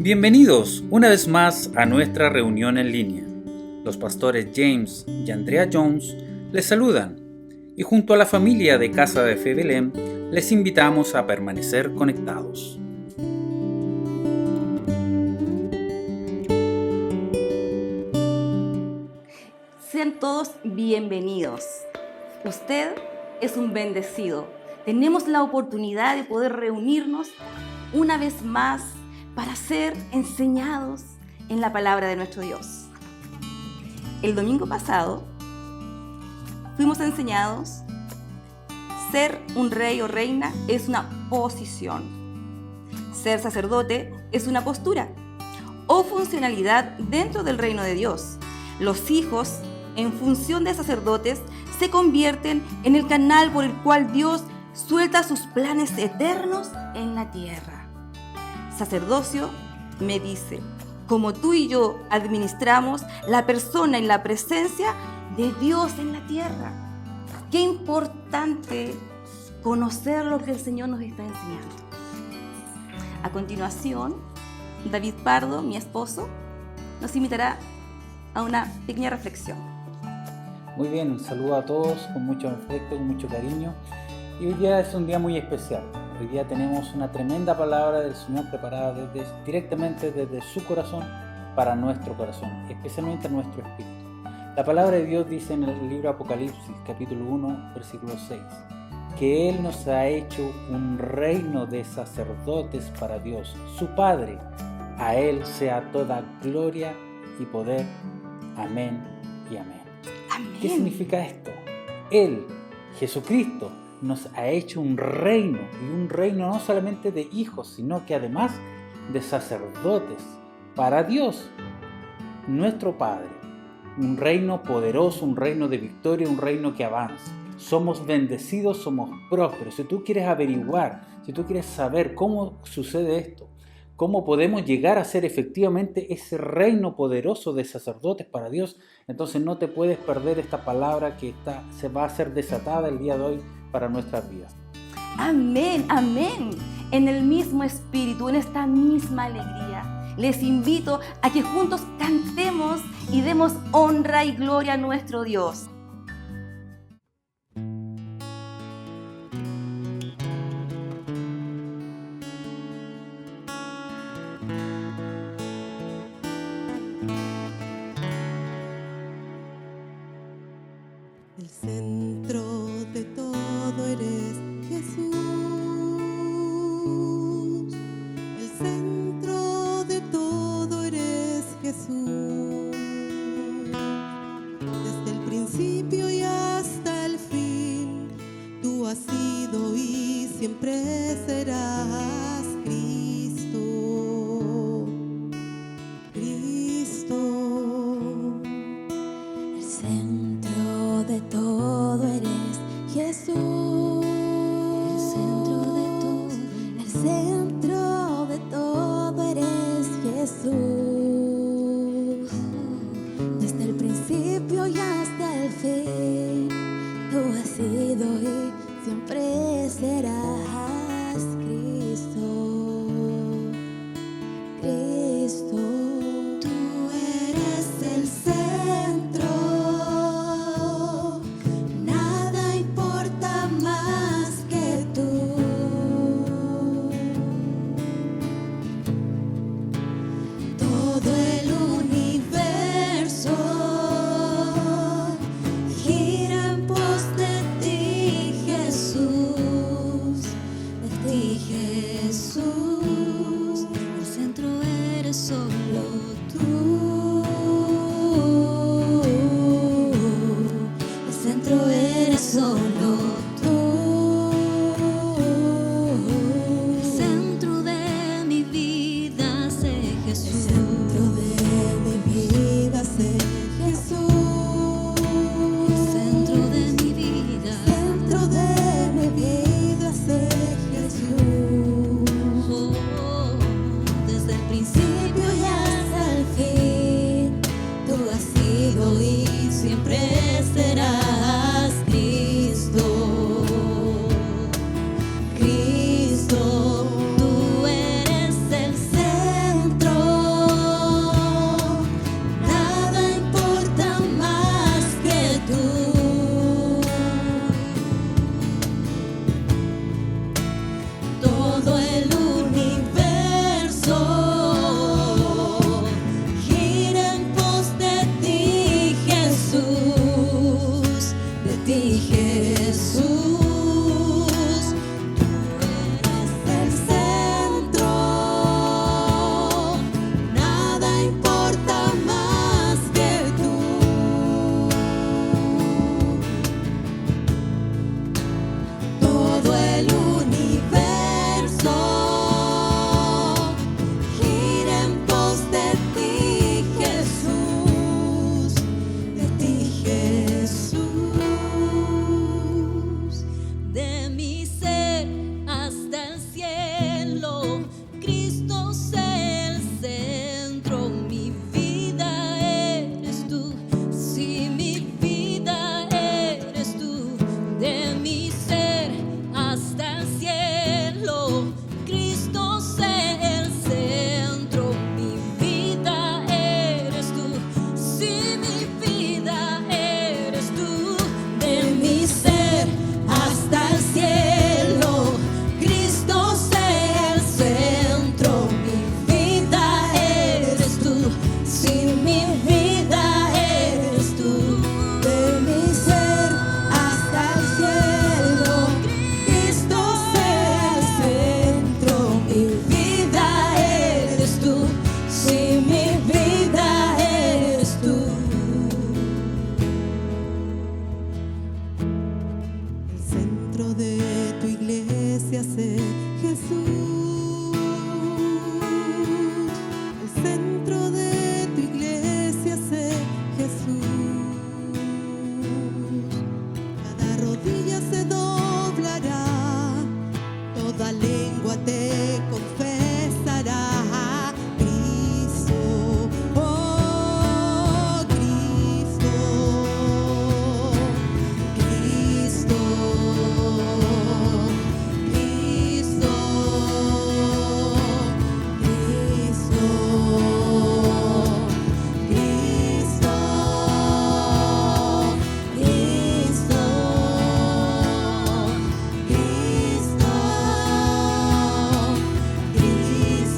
Bienvenidos una vez más a nuestra reunión en línea. Los pastores James y Andrea Jones les saludan y junto a la familia de Casa de Fe Belén les invitamos a permanecer conectados. Sean todos bienvenidos. Usted es un bendecido. Tenemos la oportunidad de poder reunirnos una vez más para ser enseñados en la palabra de nuestro Dios. El domingo pasado fuimos enseñados: ser un rey o reina es una posición. Ser sacerdote es una postura o funcionalidad dentro del reino de Dios. Los hijos, en función de sacerdotes, se convierten en el canal por el cual Dios suelta sus planes eternos en la tierra. Sacerdocio me dice, como tú y yo administramos la persona en la presencia de Dios en la tierra. Qué importante conocer lo que el Señor nos está enseñando. A continuación, David Pardo, mi esposo, nos invitará a una pequeña reflexión. Muy bien, un saludo a todos con mucho afecto, con mucho cariño. Y hoy día es un día muy especial. Hoy día tenemos una tremenda palabra del Señor preparada directamente desde su corazón para nuestro corazón, especialmente nuestro espíritu. La palabra de Dios dice en el libro Apocalipsis, capítulo 1, versículo 6, que Él nos ha hecho un reino de sacerdotes para Dios, su Padre. A Él sea toda gloria y poder. Amén y amén. Amén. ¿Qué significa esto? Él, Jesucristo, nos ha hecho un reino, y un reino no solamente de hijos, sino que además de sacerdotes para Dios, nuestro Padre. Un reino poderoso, un reino de victoria, un reino que avanza. Somos bendecidos, somos prósperos. Si tú quieres averiguar, si tú quieres saber cómo sucede esto, cómo podemos llegar a ser efectivamente ese reino poderoso de sacerdotes para Dios, entonces no te puedes perder esta palabra que se va a ser desatada el día de hoy para nuestras vidas. Amén, amén. En el mismo espíritu, en esta misma alegría, les invito a que juntos cantemos y demos honra y gloria a nuestro Dios. El centro de todo eres Jesús. El centro de todo eres Jesús. Desde el principio y hasta el fin, tú has sido y siempre serás Cristo. Cristo. El centro de todo eres Jesús. El centro de todo eres Jesús. Desde el principio y hasta el fin, tú has sido y siempre serás Cristo. Cristo. Tú eres el centro. Nada importa más que tú. Todo el universo gira en pos de ti, Jesús. Jesús. El centro de tu iglesia sé Jesús. Cada rodilla se doblará, toda lengua te confesará. Cristo, oh Cristo, Cristo, Cristo, Cristo, Cristo, Cristo, Cristo,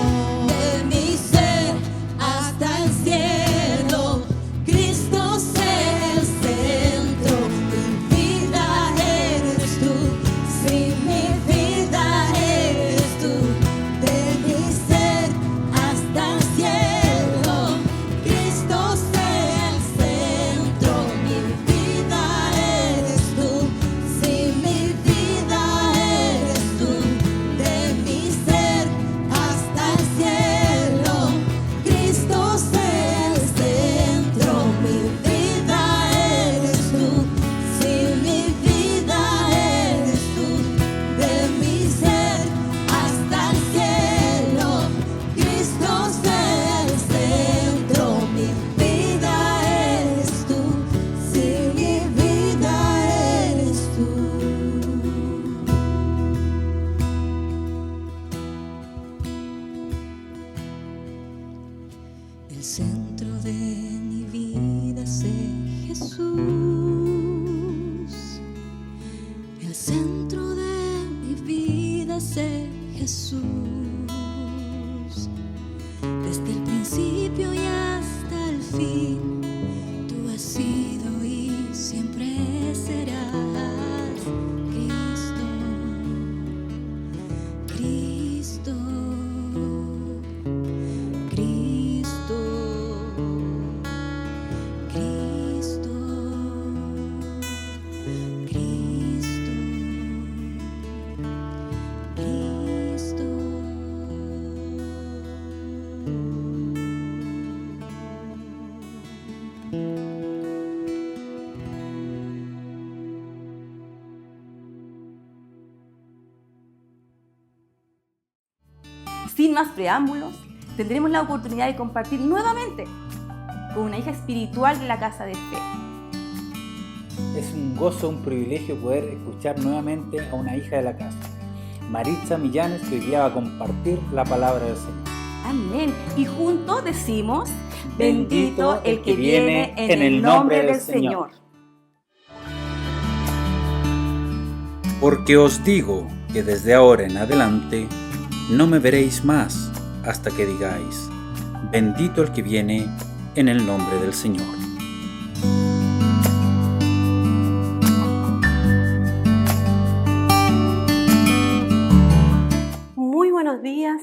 Cristo, de mi ser hasta el cielo. Cristo sea el centro, mi vida eres tú, sí, mi vida eres tú. De mi ser hasta el cielo, Cristo sea el centro, mi vida eres tú, sí, mi vida eres tú. De mi ser hasta el cielo, Cristo sea el centro, mi vida eres tú, sí, mi vida eres tú. De mi ser hasta el cielo, Cristo sea el centro, mi vida eres tú, sí, mi vida eres tú. El centro de mi vida sé Jesús. El centro de mi vida sé Jesús. Desde el principio y hasta el fin, tú has sido y siempre serás Cristo, Cristo, Cristo, Cristo, Cristo, Cristo. Sin más preámbulos, tendremos la oportunidad de compartir nuevamente con una hija espiritual de la Casa de Fe. Es un gozo, un privilegio poder escuchar nuevamente a una hija de la casa, Maritza Millanes, que hoy día va a compartir la palabra del Señor. Amén. Y juntos decimos, bendito el que viene en el nombre del Señor. Porque os digo que desde ahora en adelante no me veréis más hasta que digáis, bendito el que viene en el nombre del Señor. Muy buenos días,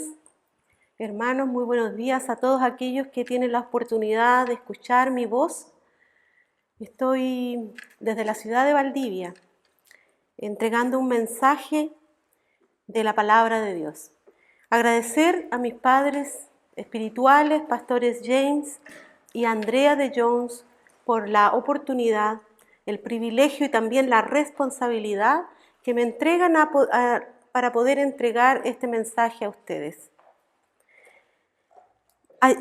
hermanos, muy buenos días a todos aquellos que tienen la oportunidad de escuchar mi voz. Estoy desde la ciudad de Valdivia entregando un mensaje de la palabra de Dios. Agradecer a mis padres espirituales, pastores James y Andrea de Jones, por la oportunidad, el privilegio y también la responsabilidad que me entregan para poder entregar este mensaje a ustedes.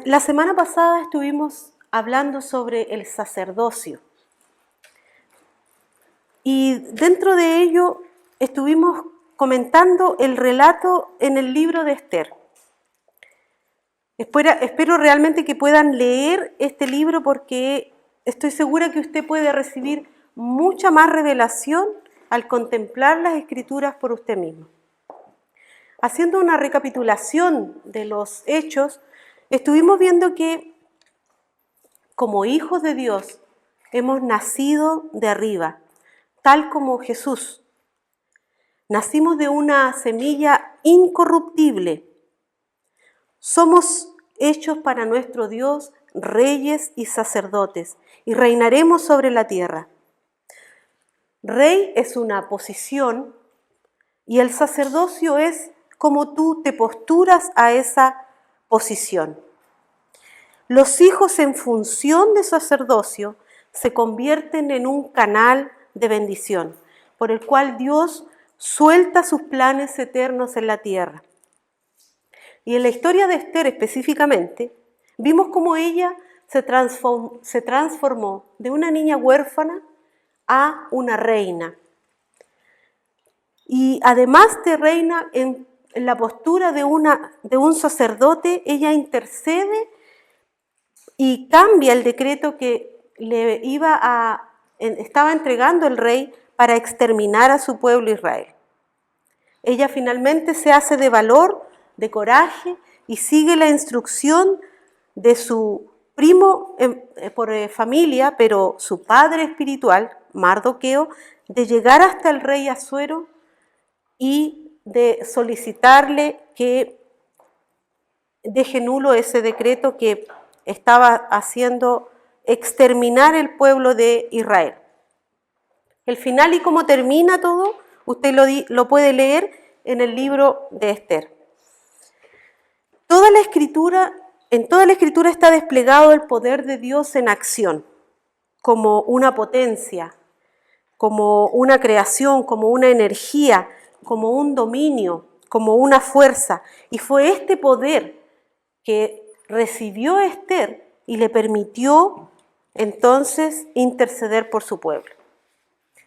La semana pasada estuvimos hablando sobre el sacerdocio y dentro de ello estuvimos comentando el relato en el libro de Esther. Espero realmente que puedan leer este libro porque estoy segura que usted puede recibir mucha más revelación al contemplar las Escrituras por usted mismo. Haciendo una recapitulación de los hechos, estuvimos viendo que como hijos de Dios hemos nacido de arriba, tal como Jesús. Nacimos de una semilla incorruptible. Somos hechos para nuestro Dios reyes y sacerdotes y reinaremos sobre la tierra. Rey es una posición y el sacerdocio es cómo tú te posturas a esa posición. Los hijos en función de sacerdocio se convierten en un canal de bendición por el cual Dios suelta sus planes eternos en la tierra. Y en la historia de Esther específicamente, vimos cómo ella se transformó de una niña huérfana a una reina. Y además de reina, en la postura de un sacerdote, ella intercede y cambia el decreto que le estaba entregando el rey para exterminar a su pueblo Israel. Ella finalmente se hace de valor, de coraje y sigue la instrucción de su primo por familia, pero su padre espiritual, Mardoqueo, de llegar hasta el rey Asuero y de solicitarle que deje nulo ese decreto que estaba haciendo exterminar el pueblo de Israel. El final y cómo termina todo, usted lo puede leer en el libro de Esther. En toda la escritura está desplegado el poder de Dios en acción, como una potencia, como una creación, como una energía, como un dominio, como una fuerza. Y fue este poder que recibió Esther y le permitió entonces interceder por su pueblo.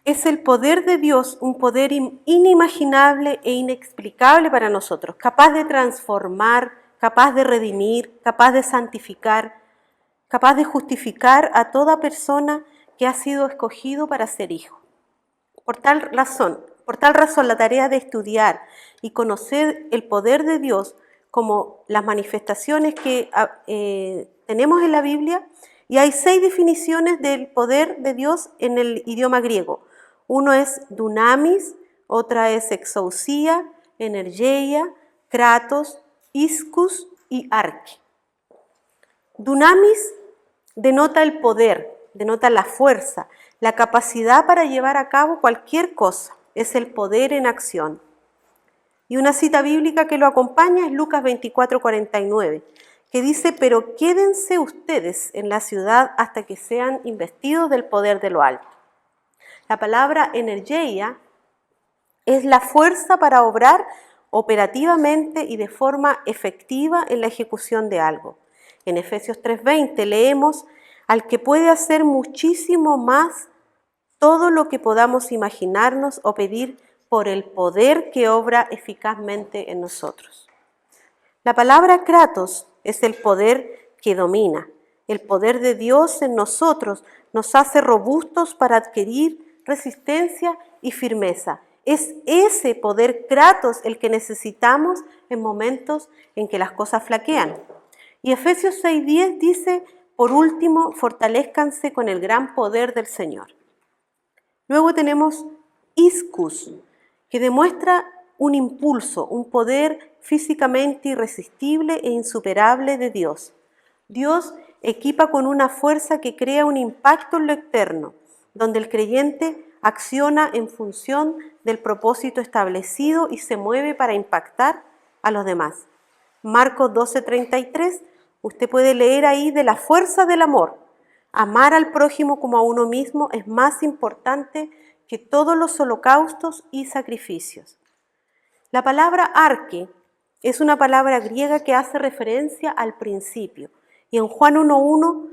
Es el poder de Dios, un poder inimaginable e inexplicable para nosotros, capaz de transformar, capaz de redimir, capaz de santificar, capaz de justificar a toda persona que ha sido escogido para ser hijo. Por tal razón, la tarea de estudiar y conocer el poder de Dios como las manifestaciones que tenemos en la Biblia, y hay 6 definiciones del poder de Dios en el idioma griego. Uno es dunamis, otra es exousia, energeia, kratos, ischus y arche. Dunamis denota el poder, denota la fuerza, la capacidad para llevar a cabo cualquier cosa. Es el poder en acción. Y una cita bíblica que lo acompaña es Lucas 24:49, que dice: pero quédense ustedes en la ciudad hasta que sean investidos del poder de lo alto. La palabra energeia es la fuerza para obrar operativamente y de forma efectiva en la ejecución de algo. En Efesios 3:20 leemos: al que puede hacer muchísimo más todo lo que podamos imaginarnos o pedir por el poder que obra eficazmente en nosotros. La palabra kratos es el poder que domina. El poder de Dios en nosotros nos hace robustos para adquirir resistencia y firmeza. Es ese poder kratos el que necesitamos en momentos en que las cosas flaquean. Y Efesios 6:10 dice: por último, fortalézcanse con el gran poder del Señor. Luego tenemos ischus, que demuestra un impulso, un poder físicamente irresistible e insuperable de Dios. Dios equipa con una fuerza que crea un impacto en lo externo, donde el creyente acciona en función del propósito establecido y se mueve para impactar a los demás. Marcos 12:33, usted puede leer ahí de la fuerza del amor. Amar al prójimo como a uno mismo es más importante que todos los holocaustos y sacrificios. La palabra arche es una palabra griega que hace referencia al principio. Y en Juan 1:1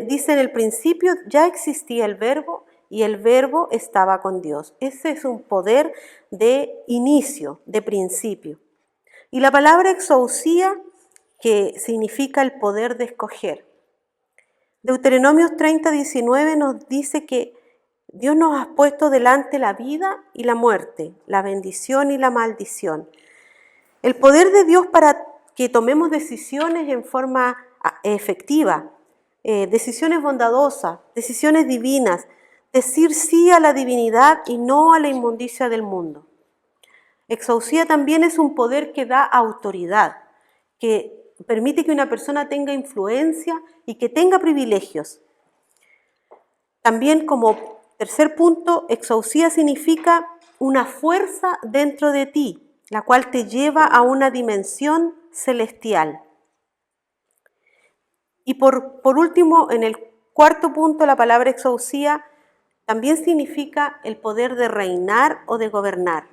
dice: en el principio ya existía el verbo y el verbo estaba con Dios. Ese es un poder de inicio, de principio. Y la palabra exousia, que significa el poder de escoger. Deuteronomios 30:19 nos dice que Dios nos ha puesto delante la vida y la muerte, la bendición y la maldición. El poder de Dios para que tomemos decisiones en forma efectiva, decisiones bondadosas, decisiones divinas, decir sí a la divinidad y no a la inmundicia del mundo. Exousia también es un poder que da autoridad, que permite que una persona tenga influencia y que tenga privilegios. También como Tercer punto, exousia significa una fuerza dentro de ti, la cual te lleva a una dimensión celestial. Y por último, en el cuarto punto, la palabra exousia también significa el poder de reinar o de gobernar.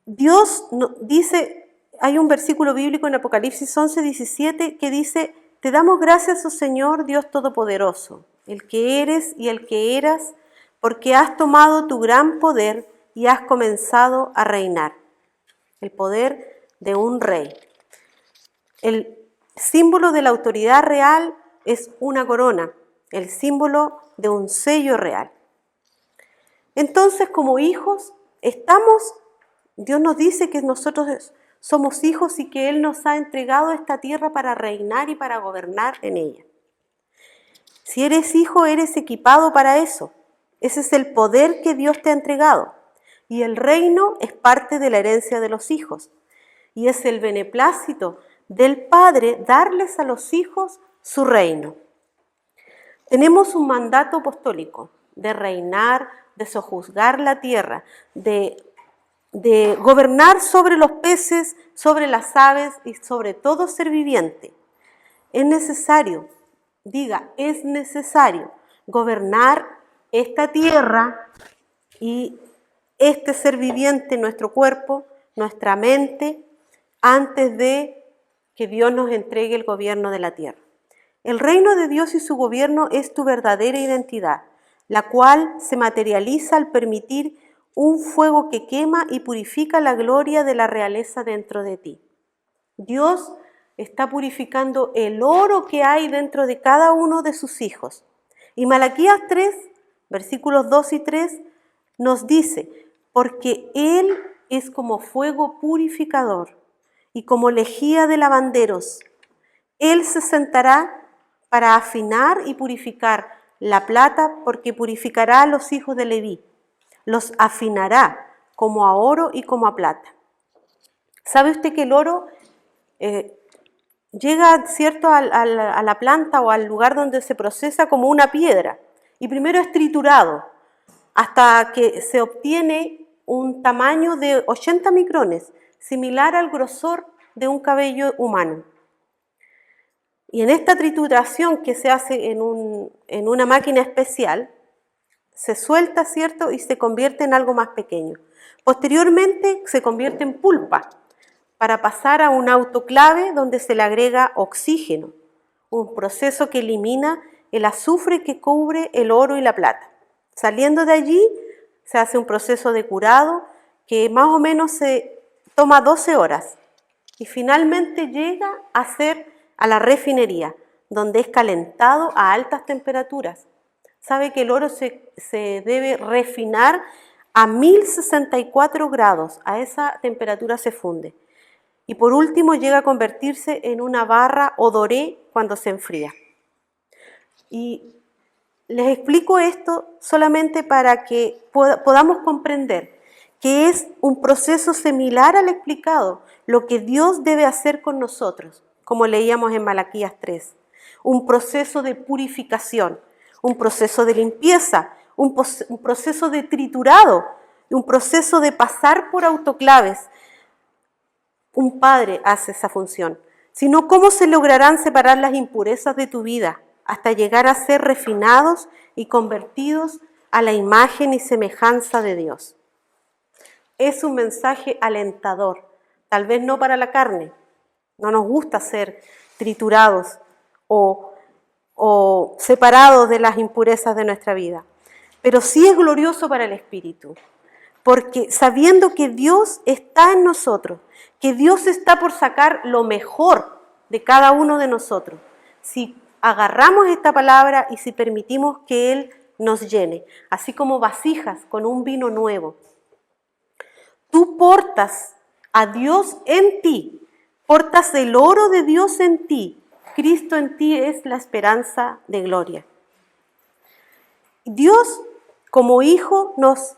Dios dice, hay un versículo bíblico en Apocalipsis 11:17 que dice: te damos gracias, oh Señor, Dios Todopoderoso, el que eres y el que eras, porque has tomado tu gran poder y has comenzado a reinar. El poder de un rey. El símbolo de la autoridad real es una corona, el símbolo de un sello real. Entonces, como hijos, Dios nos dice que nosotros somos hijos y que Él nos ha entregado esta tierra para reinar y para gobernar en ella. Si eres hijo, eres equipado para eso. Ese es el poder que Dios te ha entregado. Y el reino es parte de la herencia de los hijos. Y es el beneplácito del Padre darles a los hijos su reino. Tenemos un mandato apostólico de reinar, de sojuzgar la tierra, de gobernar sobre los peces, sobre las aves y sobre todo ser viviente. Es necesario gobernar esta tierra y este ser viviente, nuestro cuerpo, nuestra mente, antes de que Dios nos entregue el gobierno de la tierra. El reino de Dios y su gobierno es tu verdadera identidad, la cual se materializa al permitir un fuego que quema y purifica la gloria de la realeza dentro de ti. Dios está purificando el oro que hay dentro de cada uno de sus hijos. Y Malaquías 3, versículos 2 y 3, nos dice: porque Él es como fuego purificador y como lejía de lavanderos. Él se sentará para afinar y purificar la plata, porque purificará a los hijos de Leví. Los afinará como a oro y como a plata. ¿Sabe usted que el oro llega, ¿cierto?, a la planta o al lugar donde se procesa como una piedra? Y primero es triturado hasta que se obtiene un tamaño de 80 micrones, similar al grosor de un cabello humano. Y en esta trituración que se hace en una máquina especial, se suelta, ¿cierto?, y se convierte en algo más pequeño. Posteriormente se convierte en pulpa para pasar a un autoclave donde se le agrega oxígeno, un proceso que elimina el azufre que cubre el oro y la plata. Saliendo de allí se hace un proceso de curado que más o menos se toma 12 horas y finalmente llega a la refinería, donde es calentado a altas temperaturas. Sabe que el oro se debe refinar a 1064 grados, a esa temperatura se funde. Y por último llega a convertirse en una barra o doré cuando se enfría. Y les explico esto solamente para que podamos comprender que es un proceso similar al explicado, lo que Dios debe hacer con nosotros, como leíamos en Malaquías 3. Un proceso de purificación, un proceso de limpieza, un proceso de triturado, un proceso de pasar por autoclaves. Un padre hace esa función. Sino, ¿cómo se lograrán separar las impurezas de tu vida hasta llegar a ser refinados y convertidos a la imagen y semejanza de Dios? Es un mensaje alentador, tal vez no para la carne. No nos gusta ser triturados o separados de las impurezas de nuestra vida. Pero sí es glorioso para el espíritu, porque sabiendo que Dios está en nosotros, que Dios está por sacar lo mejor de cada uno de nosotros, si agarramos esta palabra y si permitimos que Él nos llene, así como vasijas con un vino nuevo. Tú portas a Dios en ti, portas el oro de Dios en ti. Cristo en ti es la esperanza de gloria. Dios, como Hijo, nos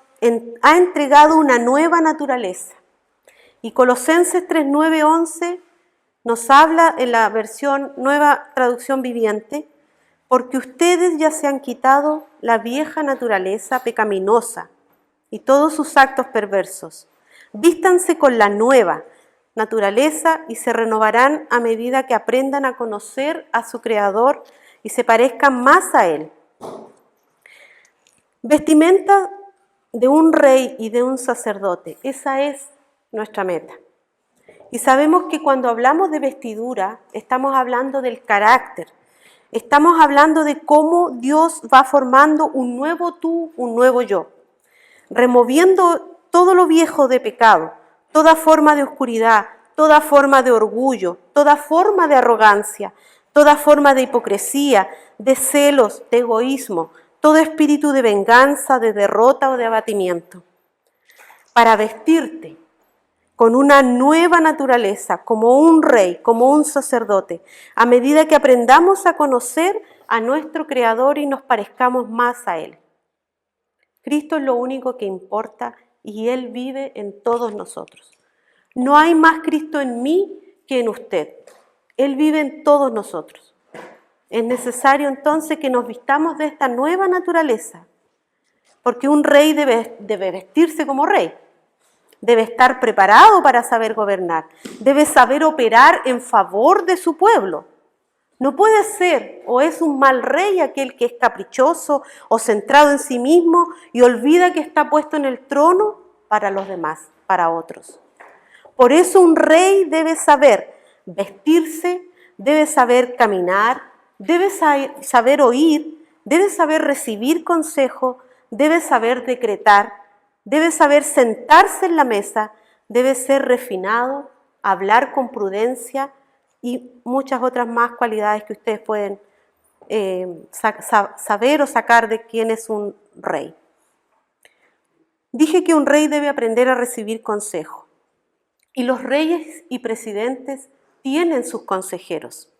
ha entregado una nueva naturaleza. Y Colosenses 3, 9, 11 nos habla en la versión Nueva Traducción Viviente: porque ustedes ya se han quitado la vieja naturaleza pecaminosa y todos sus actos perversos. Vístanse con la nueva naturaleza y se renovarán a medida que aprendan a conocer a su Creador y se parezcan más a Él. Vestimenta de un rey y de un sacerdote, esa es nuestra meta. Y sabemos que cuando hablamos de vestidura, estamos hablando del carácter, estamos hablando de cómo Dios va formando un nuevo tú, un nuevo yo, removiendo todo lo viejo de pecado, toda forma de oscuridad, toda forma de orgullo, toda forma de arrogancia, toda forma de hipocresía, de celos, de egoísmo, todo espíritu de venganza, de derrota o de abatimiento, para vestirte con una nueva naturaleza, como un rey, como un sacerdote, a medida que aprendamos a conocer a nuestro Creador y nos parezcamos más a Él. Cristo es lo único que importa y Él vive en todos nosotros. No hay más Cristo en mí que en usted. Él vive en todos nosotros. Es necesario entonces que nos vistamos de esta nueva naturaleza, porque un rey debe vestirse como rey. Debe estar preparado para saber gobernar. Debe saber operar en favor de su pueblo. No puede ser o es un mal rey aquel que es caprichoso o centrado en sí mismo y olvida que está puesto en el trono para los demás, para otros. Por eso un rey debe saber vestirse, debe saber caminar, debe saber oír, debe saber recibir consejo, debe saber decretar, debe saber sentarse en la mesa, debe ser refinado, hablar con prudencia y muchas otras más cualidades que ustedes pueden saber o sacar de quién es un rey. Dije que un rey debe aprender a recibir consejo. Y los reyes y presidentes tienen sus consejeros.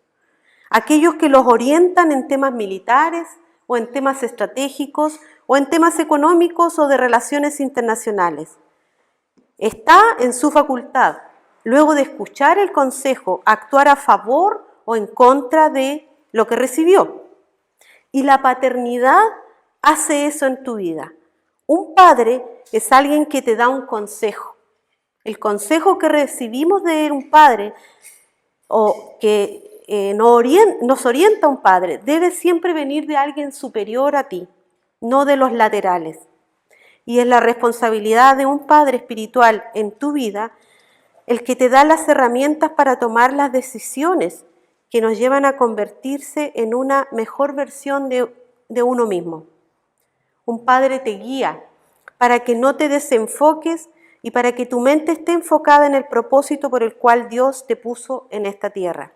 Aquellos que los orientan en temas militares o en temas estratégicos o en temas económicos o de relaciones internacionales. Está en su facultad, luego de escuchar el consejo, actuar a favor o en contra de lo que recibió. Y la paternidad hace eso en tu vida. Un padre es alguien que te da un consejo. El consejo que recibimos de un padre o que nos orienta un padre debe siempre venir de alguien superior a ti, no de los laterales. Y es la responsabilidad de un padre espiritual en tu vida el que te da las herramientas para tomar las decisiones que nos llevan a convertirse en una mejor versión de uno mismo. Un padre te guía para que no te desenfoques y para que tu mente esté enfocada en el propósito por el cual Dios te puso en esta tierra.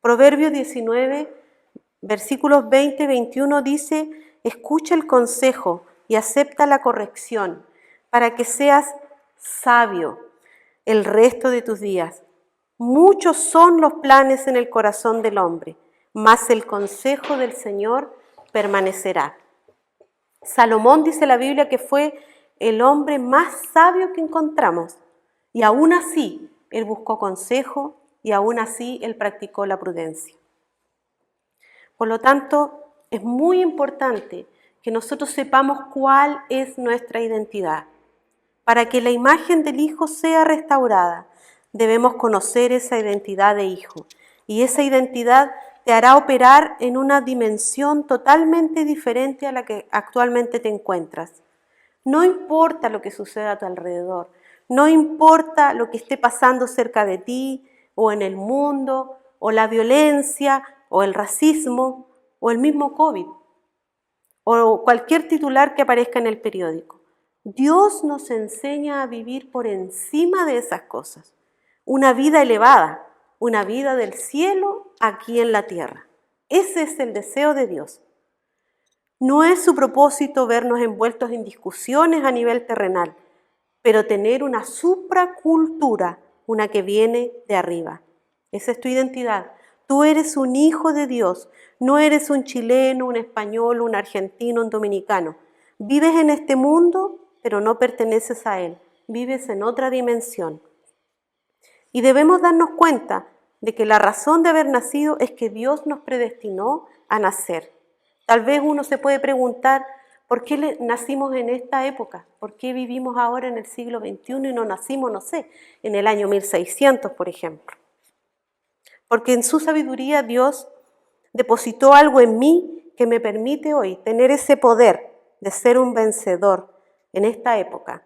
Proverbios 19, versículos 20 y 21 dice: escucha el consejo y acepta la corrección para que seas sabio el resto de tus días. Muchos son los planes en el corazón del hombre, mas el consejo del Señor permanecerá. Salomón dice la Biblia que fue el hombre más sabio que encontramos y aún así él buscó consejo y aún así él practicó la prudencia. Por lo tanto, es muy importante que nosotros sepamos cuál es nuestra identidad. Para que la imagen del Hijo sea restaurada, debemos conocer esa identidad de Hijo. Y esa identidad te hará operar en una dimensión totalmente diferente a la que actualmente te encuentras. No importa lo que suceda a tu alrededor, no importa lo que esté pasando cerca de ti o en el mundo, o la violencia, o el racismo, o el mismo COVID, o cualquier titular que aparezca en el periódico. Dios nos enseña a vivir por encima de esas cosas, una vida elevada, una vida del cielo aquí en la tierra. Ese es el deseo de Dios. No es su propósito vernos envueltos en discusiones a nivel terrenal, pero tener una supracultura, una que viene de arriba. Esa es tu identidad. Tú eres un hijo de Dios, no eres un chileno, un español, un argentino, un dominicano. Vives en este mundo, pero no perteneces a él. Vives en otra dimensión. Y debemos darnos cuenta de que la razón de haber nacido es que Dios nos predestinó a nacer. Tal vez uno se puede preguntar, ¿por qué nacimos en esta época? ¿Por qué vivimos ahora en el siglo XXI y no nacimos, no sé, en el año 1600, por ejemplo? Porque en su sabiduría Dios depositó algo en mí que me permite hoy tener ese poder de ser un vencedor en esta época.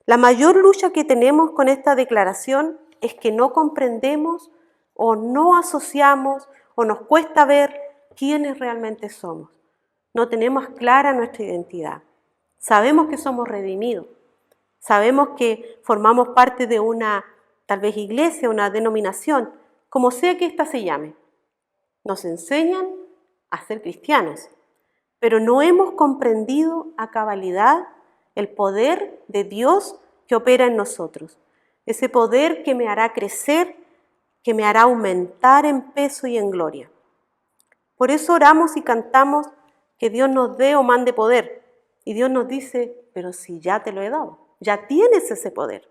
La mayor lucha que tenemos con esta declaración es que no comprendemos o no asociamos o nos cuesta ver quiénes realmente somos. No tenemos clara nuestra identidad. Sabemos que somos redimidos. Sabemos que formamos parte de una, tal vez iglesia, una denominación, como sea que ésta se llame. Nos enseñan a ser cristianos, pero no hemos comprendido a cabalidad el poder de Dios que opera en nosotros. Ese poder que me hará crecer, que me hará aumentar en peso y en gloria. Por eso oramos y cantamos que Dios nos dé o mande poder. Y Dios nos dice, pero si ya te lo he dado, ya tienes ese poder.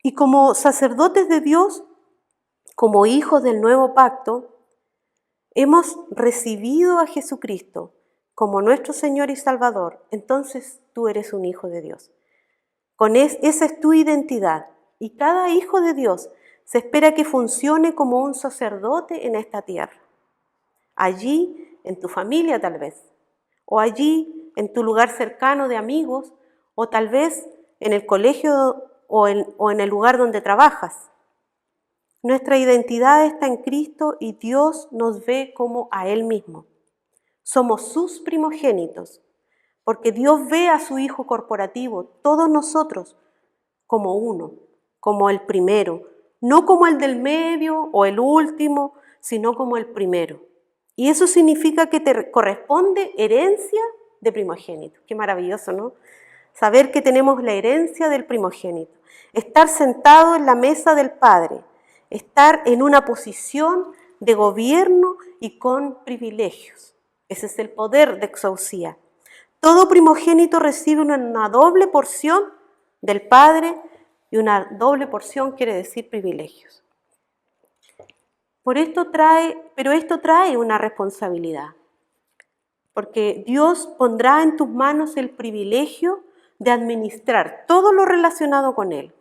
Y como sacerdotes de Dios, como hijos del nuevo pacto, hemos recibido a Jesucristo como nuestro Señor y Salvador. Entonces tú eres un hijo de Dios. Esa es tu identidad. Y cada hijo de Dios se espera que funcione como un sacerdote en esta tierra. Allí, en tu familia tal vez, o allí, en tu lugar cercano de amigos, o tal vez en el colegio o en el lugar donde trabajas. Nuestra identidad está en Cristo y Dios nos ve como a Él mismo. Somos sus primogénitos, porque Dios ve a su Hijo corporativo, todos nosotros, como uno, como el primero, no como el del medio o el último, sino como el primero. Y eso significa que te corresponde herencia de primogénito. Qué maravilloso, ¿no? Saber que tenemos la herencia del primogénito. Estar sentado en la mesa del Padre. Estar en una posición de gobierno y con privilegios. Ese es el poder de exousia. Todo primogénito recibe una doble porción del Padre y una doble porción quiere decir privilegios. Pero esto trae una responsabilidad, porque Dios pondrá en tus manos el privilegio de administrar todo lo relacionado con Él.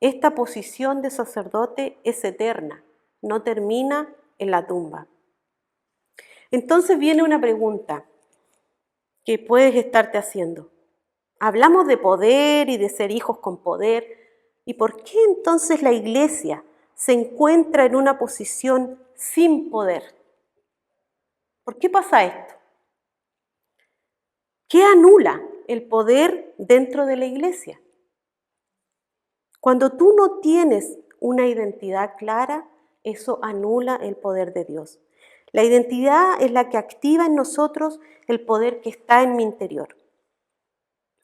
Esta posición de sacerdote es eterna, no termina en la tumba. Entonces viene una pregunta que puedes estarte haciendo. Hablamos de poder y de ser hijos con poder, ¿y por qué entonces la iglesia se encuentra en una posición sin poder? ¿Por qué pasa esto? ¿Qué anula el poder dentro de la iglesia? Cuando tú no tienes una identidad clara, eso anula el poder de Dios. La identidad es la que activa en nosotros el poder que está en mi interior.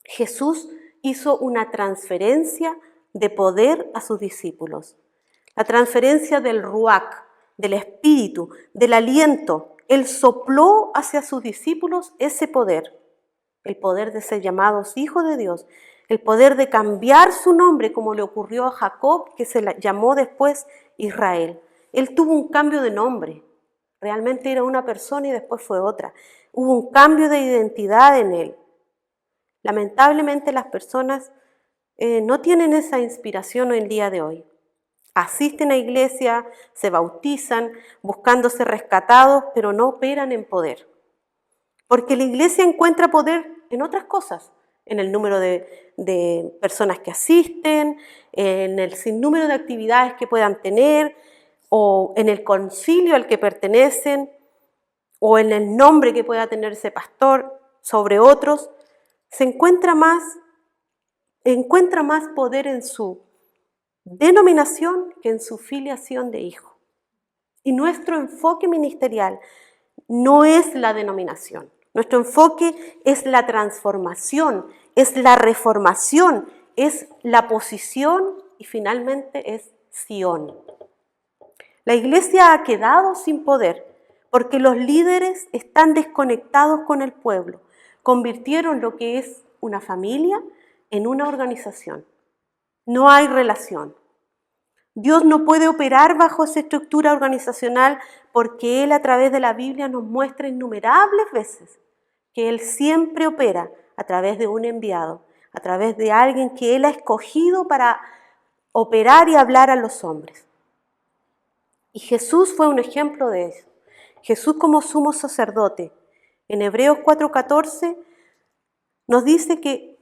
Jesús hizo una transferencia de poder a sus discípulos. La transferencia del ruach, del espíritu, del aliento. Él sopló hacia sus discípulos ese poder. El poder de ser llamados hijos de Dios. El poder de cambiar su nombre, como le ocurrió a Jacob, que se llamó después Israel. Él tuvo un cambio de nombre. Realmente era una persona y después fue otra. Hubo un cambio de identidad en él. Lamentablemente las personas no tienen esa inspiración hoy en día de hoy. Asisten a iglesia, se bautizan, buscando ser rescatados, pero no operan en poder. Porque la iglesia encuentra poder en otras cosas, en el número de personas que asisten, en el sinnúmero de actividades que puedan tener, o en el concilio al que pertenecen, o en el nombre que pueda tener ese pastor sobre otros. Se encuentra más poder en su denominación que en su filiación de hijo. Y nuestro enfoque ministerial no es la denominación. Nuestro enfoque es la transformación, es la reformación, es la posición y finalmente es Sion. La iglesia ha quedado sin poder porque los líderes están desconectados con el pueblo. Convirtieron lo que es una familia en una organización. No hay relación. Dios no puede operar bajo esa estructura organizacional porque Él a través de la Biblia nos muestra innumerables veces que Él siempre opera a través de un enviado, a través de alguien que Él ha escogido para operar y hablar a los hombres. Y Jesús fue un ejemplo de eso. Jesús como sumo sacerdote. En Hebreos 4:14 nos dice que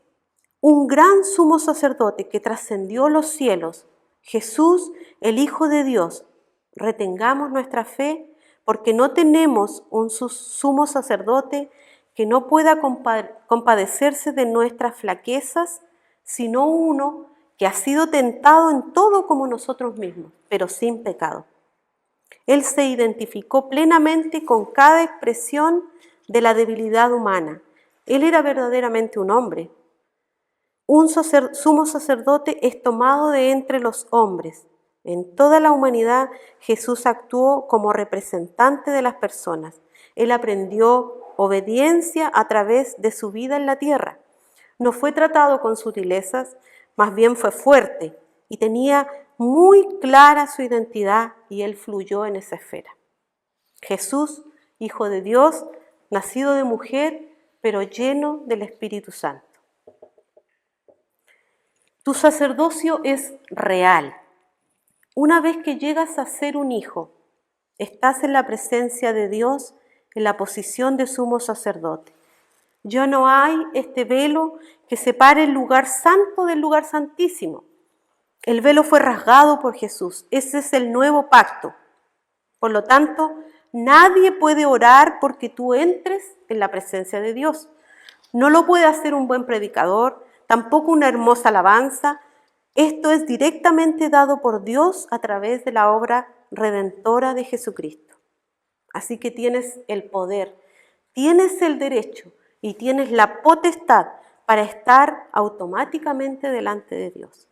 un gran sumo sacerdote que trascendió los cielos, Jesús, el Hijo de Dios. Retengamos nuestra fe porque no tenemos un sumo sacerdote que no pueda compadecerse de nuestras flaquezas, sino uno que ha sido tentado en todo como nosotros mismos, pero sin pecado. Él se identificó plenamente con cada expresión de la debilidad humana. Él era verdaderamente un hombre. Un sumo sacerdote es tomado de entre los hombres. En toda la humanidad, Jesús actuó como representante de las personas. Él aprendió obediencia a través de su vida en la tierra. No fue tratado con sutilezas, más bien fue fuerte y tenía muy clara su identidad y él fluyó en esa esfera. Jesús, Hijo de Dios, nacido de mujer, pero lleno del Espíritu Santo. Tu sacerdocio es real. Una vez que llegas a ser un hijo, estás en la presencia de Dios en la posición de sumo sacerdote. Ya no hay este velo que separe el lugar santo del lugar santísimo. El velo fue rasgado por Jesús. Ese es el nuevo pacto. Por lo tanto, nadie puede orar porque tú entres en la presencia de Dios. No lo puede hacer un buen predicador, tampoco una hermosa alabanza. Esto es directamente dado por Dios a través de la obra redentora de Jesucristo. Así que tienes el poder, tienes el derecho y tienes la potestad para estar automáticamente delante de Dios.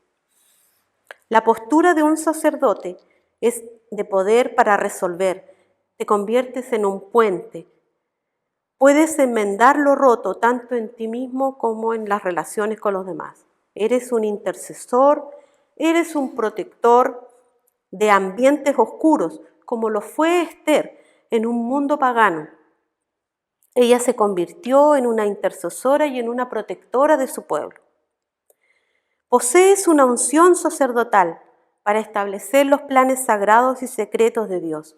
La postura de un sacerdote es de poder para resolver. Te conviertes en un puente. Puedes enmendar lo roto tanto en ti mismo como en las relaciones con los demás. Eres un intercesor, eres un protector de ambientes oscuros, como lo fue Esther en un mundo pagano. Ella se convirtió en una intercesora y en una protectora de su pueblo. Posees una unción sacerdotal para establecer los planes sagrados y secretos de Dios.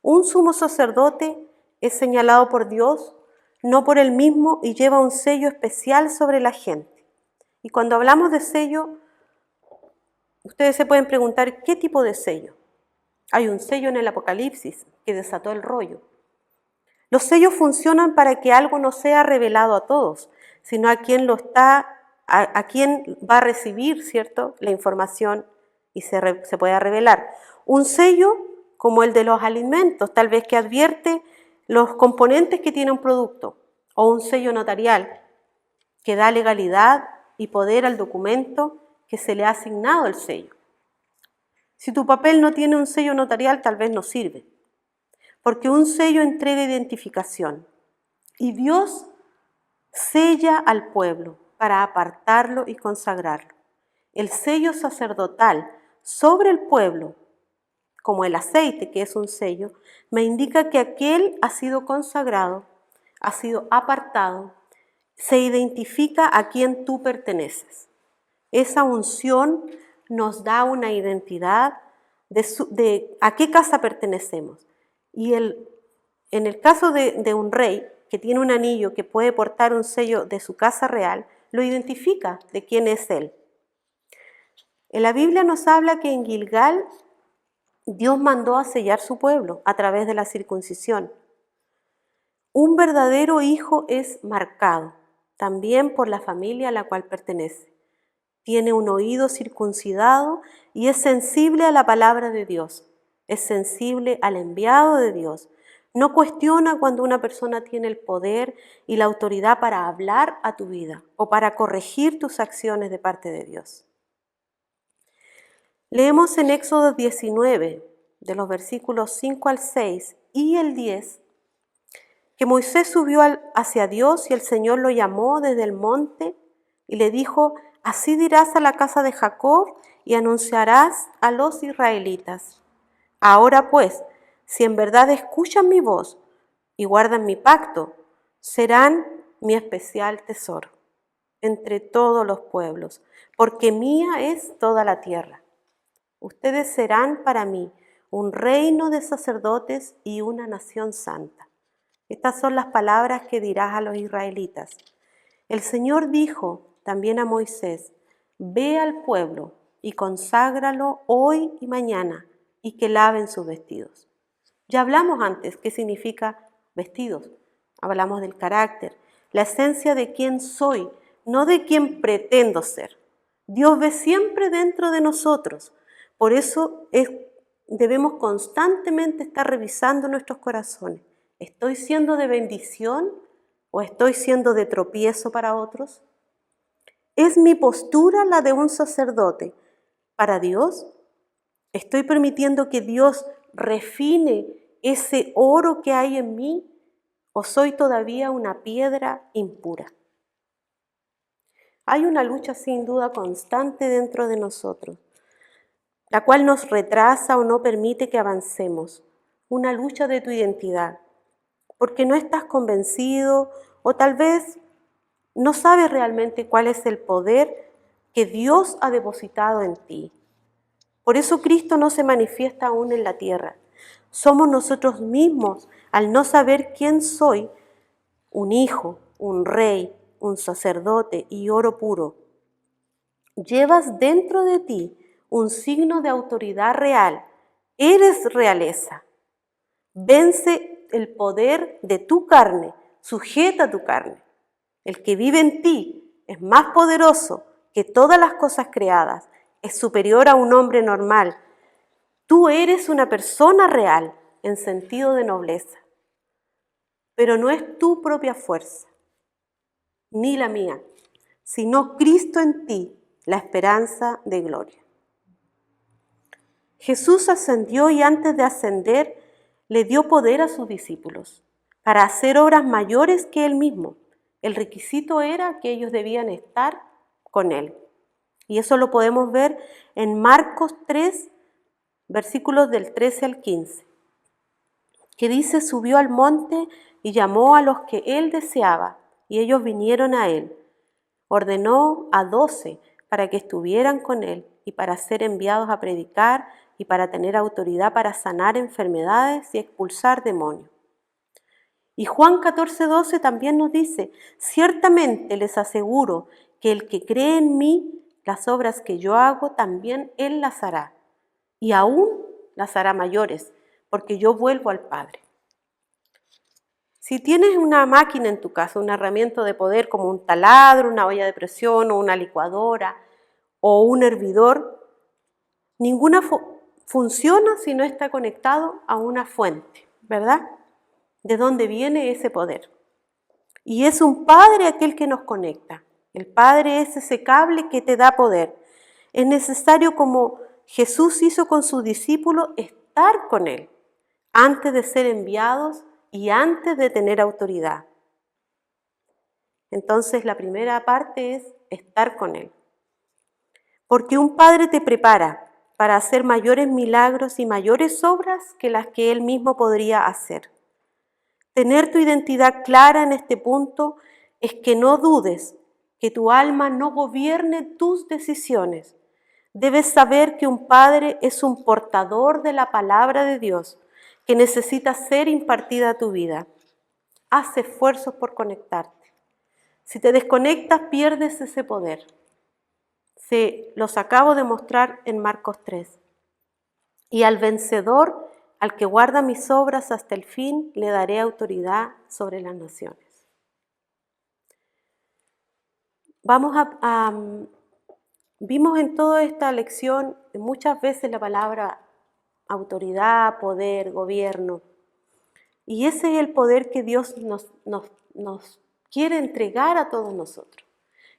Un sumo sacerdote es señalado por Dios, no por él mismo, y lleva un sello especial sobre la gente. Y cuando hablamos de sello, ustedes se pueden preguntar, ¿qué tipo de sello? Hay un sello en el Apocalipsis que desató el rollo. Los sellos funcionan para que algo no sea revelado a todos, sino a quien a quien va a recibir, ¿cierto?, la información y se pueda revelar. Un sello como el de los alimentos, tal vez que advierte los componentes que tiene un producto, o un sello notarial que da legalidad y poder al documento que se le ha asignado el sello. Si tu papel no tiene un sello notarial, tal vez no sirve, porque un sello entrega identificación y Dios sella al pueblo para apartarlo y consagrarlo. El sello sacerdotal sobre el pueblo, como el aceite que es un sello, me indica que aquel ha sido consagrado, ha sido apartado, se identifica a quien tú perteneces. Esa unción nos da una identidad de a qué casa pertenecemos. Y en el caso de un rey que tiene un anillo que puede portar un sello de su casa real, lo identifica de quién es él. En la Biblia nos habla que en Gilgal Dios mandó a sellar su pueblo a través de la circuncisión. Un verdadero hijo es marcado también por la familia a la cual pertenece. Tiene un oído circuncidado y es sensible a la palabra de Dios. Es sensible al enviado de Dios. No cuestiona cuando una persona tiene el poder y la autoridad para hablar a tu vida o para corregir tus acciones de parte de Dios. Leemos en Éxodo 19, de los versículos 5 al 6 y el 10, que Moisés subió hacia Dios y el Señor lo llamó desde el monte y le dijo: así dirás a la casa de Jacob y anunciarás a los israelitas. Ahora pues, si en verdad escuchan mi voz y guardan mi pacto, serán mi especial tesoro entre todos los pueblos, porque mía es toda la tierra. Ustedes serán para mí un reino de sacerdotes y una nación santa. Estas son las palabras que dirás a los israelitas. El Señor dijo también a Moisés: ve al pueblo y conságralo hoy y mañana, y que laven sus vestidos. Ya hablamos antes qué significa vestidos. Hablamos del carácter, la esencia de quién soy, no de quién pretendo ser. Dios ve siempre dentro de nosotros. Por eso debemos constantemente estar revisando nuestros corazones. ¿Estoy siendo de bendición o estoy siendo de tropiezo para otros? ¿Es mi postura la de un sacerdote para Dios? ¿Estoy permitiendo que Dios refine ese oro que hay en mí o soy todavía una piedra impura? Hay una lucha sin duda constante dentro de nosotros, la cual nos retrasa o no permite que avancemos. Una lucha de tu identidad, porque no estás convencido o tal vez no sabes realmente cuál es el poder que Dios ha depositado en ti. Por eso Cristo no se manifiesta aún en la tierra. Somos nosotros mismos, al no saber quién soy, un hijo, un rey, un sacerdote y oro puro. Llevas dentro de ti un signo de autoridad real. Eres realeza. Vence el poder de tu carne, sujeta tu carne. El que vive en ti es más poderoso que todas las cosas creadas, es superior a un hombre normal. Tú eres una persona real en sentido de nobleza, pero no es tu propia fuerza, ni la mía, sino Cristo en ti, la esperanza de gloria. Jesús ascendió y antes de ascender le dio poder a sus discípulos para hacer obras mayores que él mismo. El requisito era que ellos debían estar con él. Y eso lo podemos ver en Marcos 3, versículos del 13 al 15, que dice: subió al monte y llamó a los que él deseaba, y ellos vinieron a él. Ordenó a 12 para que estuvieran con él y para ser enviados a predicar y para tener autoridad para sanar enfermedades y expulsar demonios. Y Juan 14:12 también nos dice: ciertamente les aseguro que el que cree en mí, las obras que yo hago, también él las hará, y aún las hará mayores, porque yo vuelvo al Padre. Si tienes una máquina en tu casa, una herramienta de poder como un taladro, una olla de presión o una licuadora o un hervidor, ninguna funciona si no está conectado a una fuente, ¿verdad? ¿De dónde viene ese poder? Y es un Padre aquel que nos conecta. El Padre es ese cable que te da poder. Es necesario, como Jesús hizo con sus discípulos, estar con Él antes de ser enviados y antes de tener autoridad. Entonces la primera parte es estar con Él. Porque un Padre te prepara para hacer mayores milagros y mayores obras que las que Él mismo podría hacer. Tener tu identidad clara en este punto es que no dudes que tu alma no gobierne tus decisiones. Debes saber que un padre es un portador de la palabra de Dios que necesita ser impartida a tu vida. Haz esfuerzos por conectarte. Si te desconectas, pierdes ese poder. Se los acabo de mostrar en Marcos 3. Y al vencedor, al que guarda mis obras hasta el fin, le daré autoridad sobre las naciones. Vimos en toda esta lección muchas veces la palabra autoridad, poder, gobierno. Y ese es el poder que Dios nos quiere entregar a todos nosotros.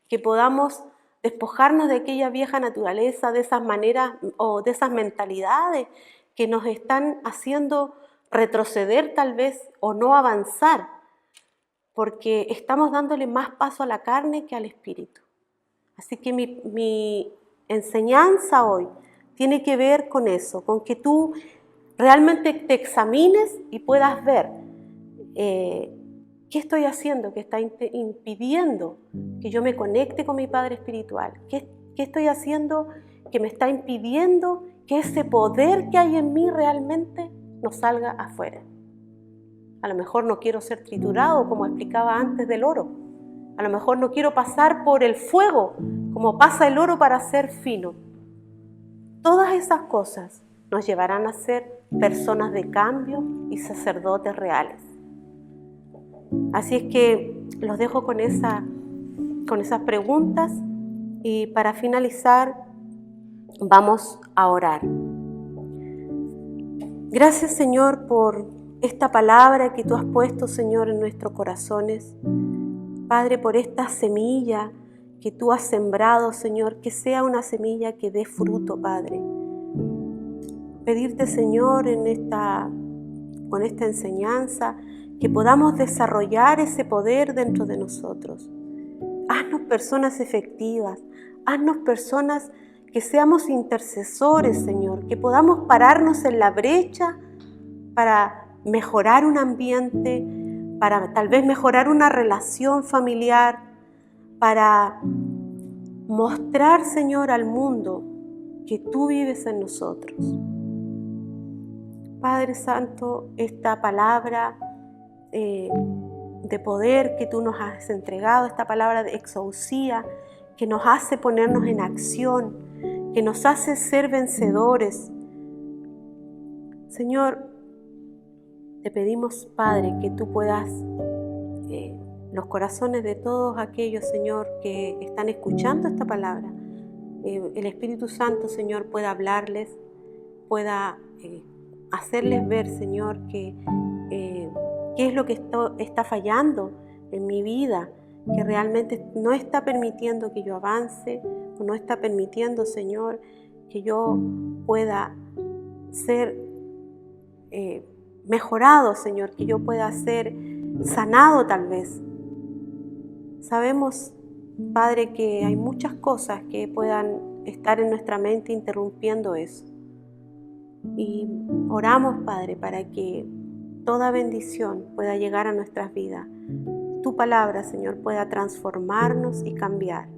Que podamos despojarnos de aquella vieja naturaleza, de esas maneras o de esas mentalidades que nos están haciendo retroceder tal vez o no avanzar, porque estamos dándole más paso a la carne que al espíritu. Así que mi enseñanza hoy tiene que ver con eso, con que tú realmente te examines y puedas ver qué estoy haciendo que está impidiendo que yo me conecte con mi Padre Espiritual, qué estoy haciendo que me está impidiendo que ese poder que hay en mí realmente no salga afuera. A lo mejor no quiero ser triturado, como explicaba antes del oro. A lo mejor no quiero pasar por el fuego, como pasa el oro para ser fino. Todas esas cosas nos llevarán a ser personas de cambio y sacerdotes reales. Así es que los dejo con esas preguntas y para finalizar vamos a orar. Gracias, Señor, por esta palabra que tú has puesto, Señor, en nuestros corazones. Padre, por esta semilla que tú has sembrado, Señor, que sea una semilla que dé fruto, Padre. Pedirte, Señor, con esta enseñanza, que podamos desarrollar ese poder dentro de nosotros. Haznos personas efectivas, haznos personas que seamos intercesores, Señor, que podamos pararnos en la brecha para mejorar un ambiente, para tal vez mejorar una relación familiar, para mostrar, Señor, al mundo que tú vives en nosotros. Padre Santo, esta palabra de poder que tú nos has entregado, esta palabra de exousia que nos hace ponernos en acción, que nos hace ser vencedores. Señor, te pedimos, Padre, que tú puedas los corazones de todos aquellos, Señor, que están escuchando esta palabra, el Espíritu Santo, Señor, pueda hablarles, pueda hacerles ver, Señor, qué es lo que está fallando en mi vida, que realmente no está permitiendo que yo avance, o no está permitiendo, Señor, que yo pueda ser mejorado, Señor, que yo pueda ser sanado tal vez. Sabemos, Padre, que hay muchas cosas que puedan estar en nuestra mente interrumpiendo eso. Y oramos, Padre, para que toda bendición pueda llegar a nuestras vidas. Tu palabra, Señor, pueda transformarnos y cambiar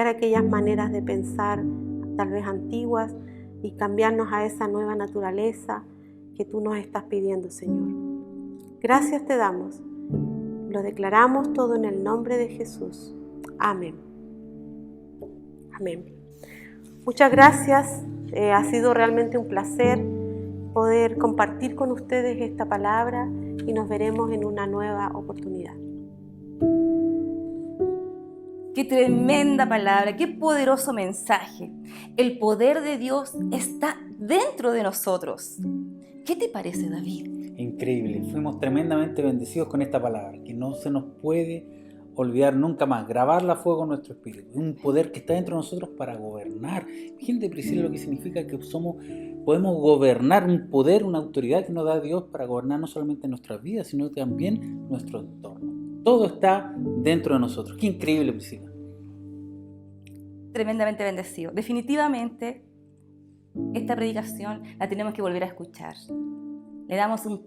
aquellas maneras de pensar tal vez antiguas y cambiarnos a esa nueva naturaleza que tú nos estás pidiendo, Señor. Gracias te damos. Lo declaramos todo en el nombre de Jesús. Amén. Amén. Muchas gracias. Ha sido realmente un placer poder compartir con ustedes esta palabra y nos veremos en una nueva oportunidad. Qué tremenda palabra, qué poderoso mensaje. El poder de Dios está dentro de nosotros. ¿Qué te parece, David? Increíble, fuimos tremendamente bendecidos con esta palabra, que no se nos puede olvidar nunca más, grabarla a fuego en nuestro espíritu. Un poder que está dentro de nosotros para gobernar. Imagínate, Priscila, lo que significa que podemos gobernar, un poder, una autoridad que nos da Dios para gobernar no solamente nuestras vidas, sino también nuestro entorno. Todo está dentro de nosotros. Qué increíble, Priscila. Tremendamente bendecido. Definitivamente, esta predicación la tenemos que volver a escuchar. Le damos un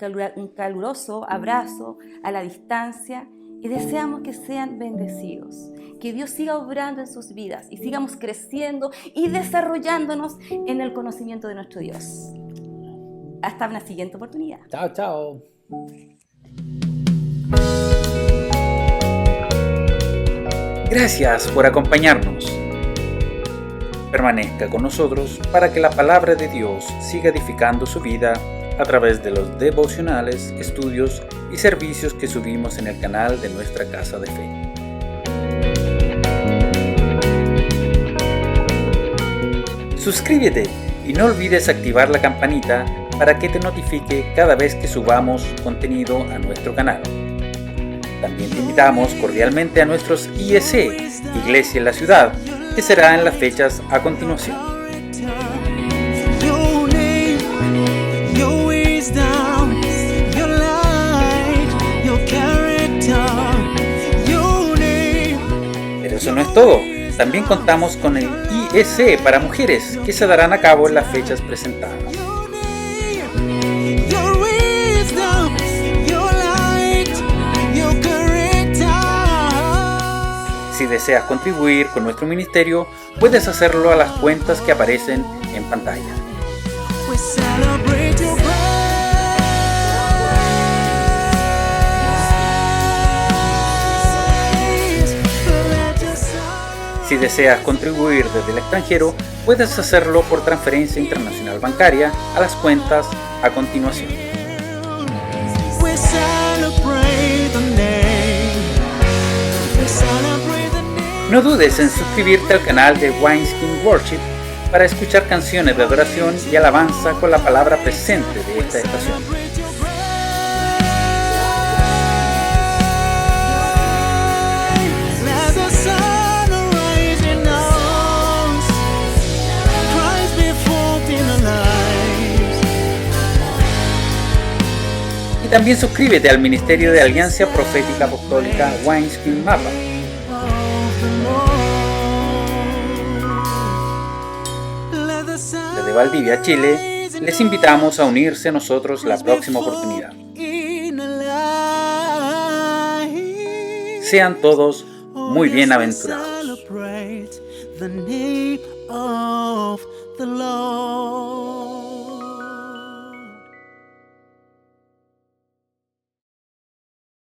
caluroso abrazo a la distancia y deseamos que sean bendecidos, que Dios siga obrando en sus vidas y sigamos creciendo y desarrollándonos en el conocimiento de nuestro Dios. Hasta una siguiente oportunidad. Chao, chao. Gracias por acompañarnos. Permanezca con nosotros para que la palabra de Dios siga edificando su vida a través de los devocionales, estudios y servicios que subimos en el canal de nuestra Casa de Fe. Suscríbete y no olvides activar la campanita para que te notifique cada vez que subamos contenido a nuestro canal. También te invitamos cordialmente a nuestros IEC, Iglesia en la Ciudad, que será en las fechas a continuación. Pero eso no es todo. También contamos con el IEC para mujeres, que se darán a cabo en las fechas presentadas. Si deseas contribuir con nuestro ministerio, puedes hacerlo a las cuentas que aparecen en pantalla. Si deseas contribuir desde el extranjero, puedes hacerlo por transferencia internacional bancaria a las cuentas a continuación. No dudes en suscribirte al canal de Wineskin Worship para escuchar canciones de adoración y alabanza con la palabra presente de esta estación. Y también suscríbete al Ministerio de Alianza Profética Apostólica Wineskin Mapa. Desde Valdivia, Chile, les invitamos a unirse a nosotros la próxima oportunidad. Sean todos muy bienaventurados.